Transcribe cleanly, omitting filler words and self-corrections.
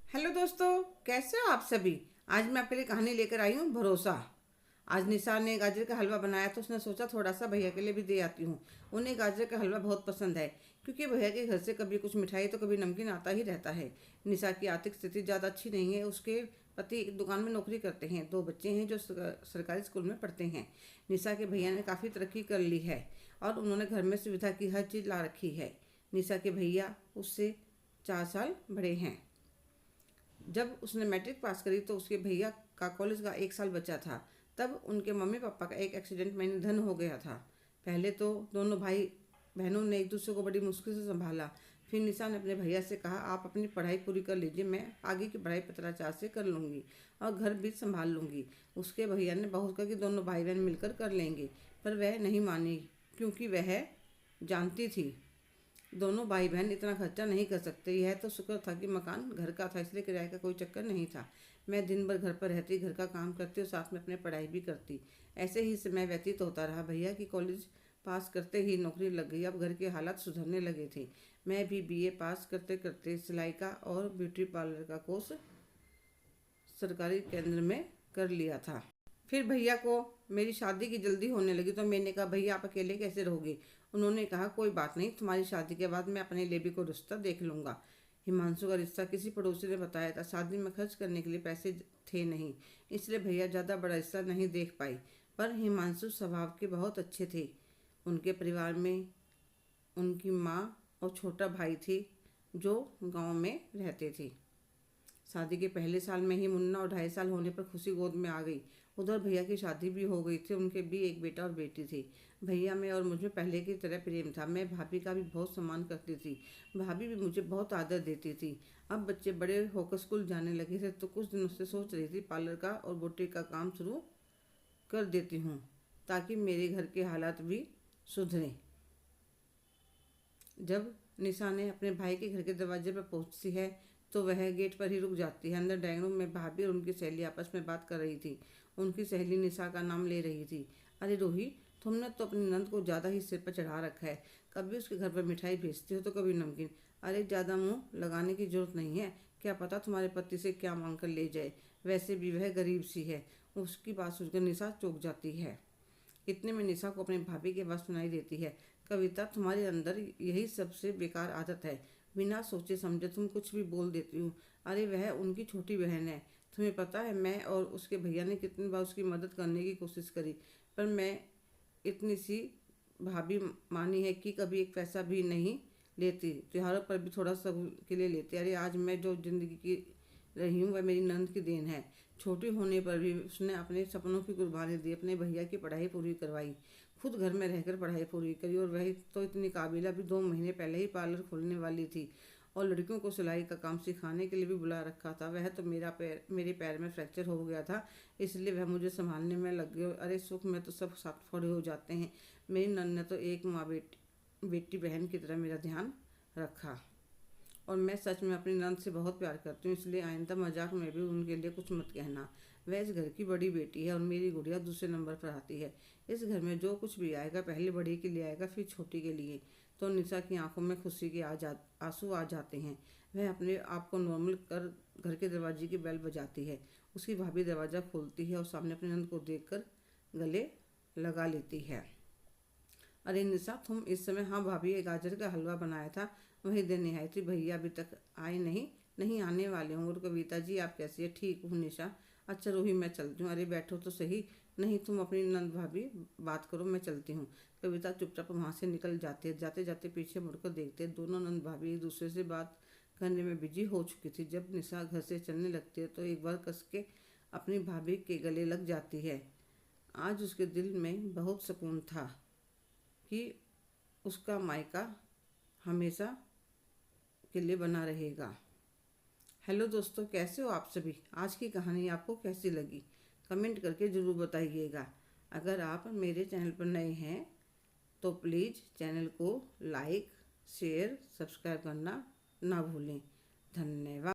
Hello दोस्तों, कैसे हो आप सभी। आज मैं आपके लिए कहानी लेकर आई हूँ भरोसा। आज निशा ने गाजर का हलवा बनाया तो उसने सोचा थोड़ा सा भैया के लिए भी दे आती हूँ। उन्हें गाजर का हलवा बहुत पसंद है क्योंकि भैया के घर से कभी कुछ मिठाई तो कभी नमकीन आता ही रहता है। निशा की आर्थिक स्थिति ज़्यादा अच्छी नहीं है। उसके पति एक दुकान में नौकरी करते हैं, दो बच्चे हैं जो सरकारी स्कूल में पढ़ते हैं। निशा के भैया ने काफ़ी तरक्की कर ली है और उन्होंने घर में सुविधा की हर चीज़ ला रखी है। निशा के भैया उससे 4 साल बड़े हैं। जब उसने मैट्रिक पास करी तो उसके भैया का कॉलेज का 1 साल बचा था। तब उनके मम्मी पापा का एक एक्सीडेंट में निधन हो गया था। पहले तो दोनों भाई बहनों ने एक दूसरे को बड़ी मुश्किल से संभाला। फिर निशा ने अपने भैया से कहा, आप अपनी पढ़ाई पूरी कर लीजिए, मैं आगे की पढ़ाई पत्राचार से कर लूँगी और घर भी संभाल लूँगी। उसके भैया ने बहुत कहा कि दोनों भाई बहन मिलकर कर लेंगे, पर वह नहीं मानी क्योंकि वह जानती थी दोनों भाई बहन इतना खर्चा नहीं कर सकते। यह तो शुक्र था कि मकान घर का था, इसलिए किराए का कोई चक्कर नहीं था। मैं दिन भर घर पर रहती, घर का काम करती और साथ में अपने पढ़ाई भी करती। ऐसे ही समय व्यतीत होता रहा। भैया की कॉलेज पास करते ही नौकरी लग गई। अब घर के हालात सुधरने लगे थे। मैं भी बीए पास करते करते सिलाई का और ब्यूटी पार्लर का कोर्स सरकारी केंद्र में कर लिया था। फिर भैया को मेरी शादी की जल्दी होने लगी तो मैंने कहा, भैया आप अकेले कैसे रहोगे। उन्होंने कहा, कोई बात नहीं, तुम्हारी शादी के बाद मैं अपने लिए भी कोई रिश्ता देख लूँगा। हिमांशु का रिश्ता किसी पड़ोसी ने बताया था। शादी में खर्च करने के लिए पैसे थे नहीं, इसलिए भैया ज़्यादा बड़ा रिश्ता नहीं देख पाई। पर हिमांशु स्वभाव के बहुत अच्छे थे। उनके परिवार में उनकी माँ और छोटा भाई थे जो गांव में रहते थे। शादी के पहले साल में ही मुन्ना और 2.5 साल होने पर खुशी गोद में आ गई। उधर भैया की शादी भी हो गई थी। उनके भी एक बेटा और बेटी थी। भैया में और मुझमें पहले की तरह प्रेम था। मैं भाभी का भी बहुत सम्मान करती थी। भाभी भी मुझे बहुत आदर देती थी। अब बच्चे बड़े होकर स्कूल जाने लगे थे तो कुछ दिनों से सोच रही थी पार्लर का और बुटीक का काम शुरू कर देती हूँ ताकि मेरे घर के हालात भी सुधरें। जब निशा ने अपने भाई के घर के दरवाजे पर पहुंचती है तो वह गेट पर ही रुक जाती है। अंदर ड्राइंग रूम में भाभी और उनकी सहेली आपस में बात कर रही थी। उनकी सहेली निशा का नाम ले रही थी। अरे रोही, तुमने तो अपनी नंद को ज़्यादा ही सिर पर चढ़ा रखा है। कभी उसके घर पर मिठाई भेजती हो तो कभी नमकीन। अरे ज़्यादा मुंह लगाने की जरूरत नहीं है। क्या पता तुम्हारे पति से क्या मांग कर ले जाए। वैसे भी वह गरीब सी है। उसकी बात सुनकर निशा चौंक जाती है। इतने में निशा को अपनी भाभी की आवाज़ सुनाई देती है, कविता तुम्हारे अंदर यही सबसे बेकार आदत है। बिना सोचे समझे तुम कुछ भी बोल देती हो। अरे वह उनकी छोटी बहन है। तुम्हें पता है मैं और उसके भैया ने कितनी बार उसकी मदद करने की कोशिश करी, पर मैं इतनी सी भाभी मानी है कि कभी एक पैसा भी नहीं लेती। त्योहारों पर भी थोड़ा सा के लिए लेती। अरे आज मैं जो जिंदगी की रही हूँ वह मेरी नंद की देन है। छोटी होने पर भी उसने अपने सपनों की कुर्बानी दी, अपने भैया की पढ़ाई पूरी करवाई, खुद घर में रहकर पढ़ाई पूरी करी। और वही तो इतनी काबिला भी 2 महीने पहले ही पार्लर खोलने वाली थी और लड़कियों को सिलाई का काम सिखाने के लिए भी बुला रखा था। वह तो मेरे पैर में फ्रैक्चर हो गया था, इसलिए वह मुझे संभालने में लग गई। अरे सुख में तो सब साथ खड़े हो जाते हैं। मेरी नंद ने तो एक माँ बेटी बहन की तरह मेरा ध्यान रखा और मैं सच में अपनी नंद से बहुत प्यार करती हूँ, इसलिए आइंदा मजाक में भी उनके लिए कुछ मत कहना। वह इस घर की बड़ी बेटी है और मेरी गुड़िया दूसरे नंबर पर आती है। इस घर में जो कुछ भी आएगा पहले बड़ी के लिए आएगा, फिर छोटी के लिए। तो निशा की आंखों में खुशी के आंसू आ जाते हैं। वह अपने आप को नॉर्मल कर घर के दरवाजे की बेल बजाती है। उसकी भाभी दरवाज़ा खोलती है और सामने अपनी नंद को देख कर गले लगा लेती है। अरे निशा, तुम इस समय। हाँ भाभी, ये गाजर का हलवा बनाया था, वही देने आई थी। भैया अभी तक आए नहीं। नहीं, आने वाले होंगे। और कविता जी आप कैसी है। ठीक हूँ निशा। अच्छा रूही, मैं चलती हूँ। अरे बैठो तो सही। नहीं, तुम अपनी नंद भाभी बात करो, मैं चलती हूँ। कविता चुपचाप वहाँ से निकल जाती है। जाते जाते पीछे मुड़कर देखते हैं, दोनों नंद भाभी एक दूसरे से बात करने में बिजी हो चुकी थी। जब निशा घर से चलने लगती है तो एक बार कस के अपनी भाभी के गले लग जाती है। आज उसके दिल में बहुत सुकून था कि उसका मायका हमेशा के लिए बना रहेगा। हेलो दोस्तों, कैसे हो आप सभी। आज की कहानी आपको कैसी लगी कमेंट करके ज़रूर बताइएगा। अगर आप मेरे चैनल पर नए हैं तो प्लीज़ चैनल को लाइक शेयर सब्सक्राइब करना ना भूलें। धन्यवाद।